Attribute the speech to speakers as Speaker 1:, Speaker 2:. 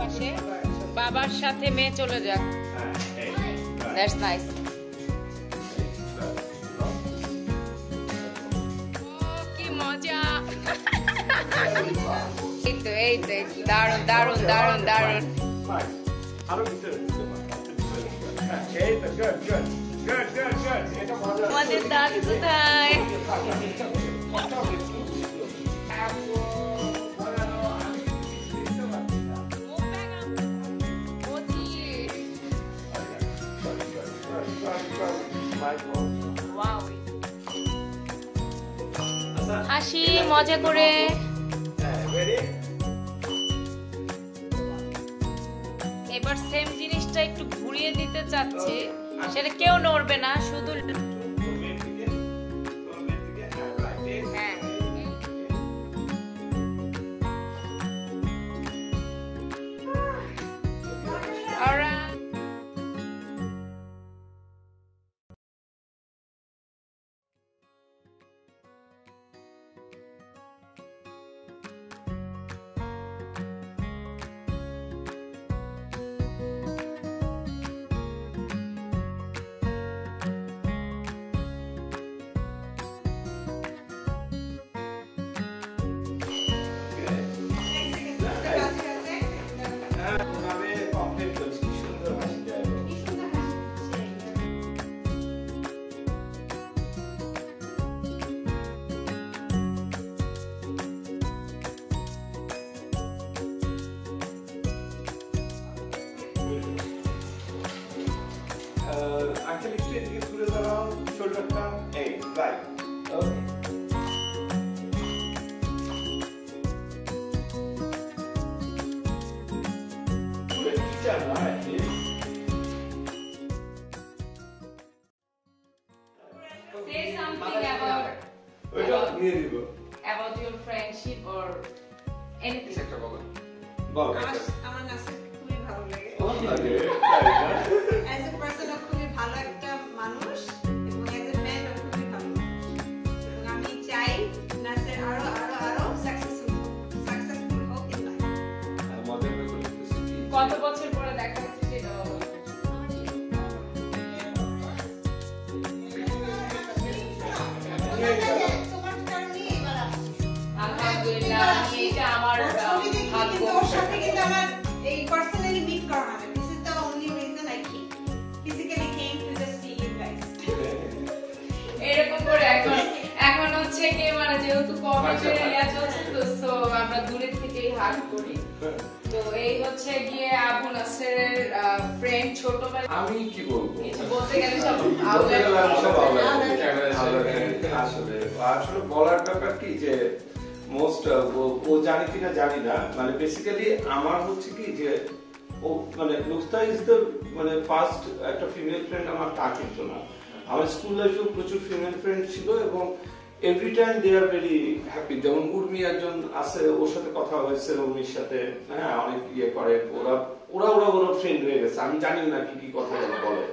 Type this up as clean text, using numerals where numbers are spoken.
Speaker 1: বসে বাবার সাথে মেয়ে চলে যাক। That's nice. কি মজা। এই তো দারুণ দারুণ দারুণ দারুণ। আমাদের দাদু কোথায়? হাসি মজা করে। এবার সেম জিনিসটা একটু ঘুরিয়ে দিতে চাচ্ছি, সেটা কেউ নড়বে না, শুধু
Speaker 2: Until it's straight, you can around, shoulder down, 8, right. Okay.
Speaker 1: Say something about your friendship or anything.
Speaker 3: আমার নাসির খুবই ভালো লাগে। As a person ও খুবই ভালো একটা মানুষ এবং as a man ও খুবই ভালো মানুষ। এবং আমি চাই নাসির আরো successful হোক in life.
Speaker 1: কত বছর পরে দেখা হচ্ছে সেটা বলো। আলহামদুলিল্লাহ, এটা আমার ভাগ্য।
Speaker 3: ওর সাথে কিন্তু আমার এই পার্সোনালি মিট করা হবে। This is the only reason I physically came to just see you guys.
Speaker 1: এরকম করে এখন হচ্ছে কি মানে যেহেতু কোভিডের ইয়া চলছে তো সো আমরা দূরে থেকেই হাগ করি। তো এই হচ্ছে গিয়ে আবু নাসেরের ফ্রেন্ড ছোটবেলা।
Speaker 2: আমি কি বলবো,
Speaker 1: কিছু বলতে গেলে সব
Speaker 2: আসলে বলার ব্যাপার কি যে মোস্ট ও জানে কিনা জানি না, মানে বেসিক্যালি আমার হচ্ছে কি যে ও মানে নুসতা ইজ দ্য মানে ফার্স্ট একটা ফিমেল ফ্রেন্ড আমার, তা কিন্তু না। আমার স্কুল লাইফেও প্রচুর ফিমেল ফ্রেন্ড ছিল এবং every time they are very happy. যেমন উর্মি একজন আছে, ওর সাথে কথা হয়েছে, উর্মির সাথে হ্যাঁ অনেক ইয়ে করে, ওরা ফ্রেন্ড হয়ে গেছে। আমি জানি না কি কি কথা বলে।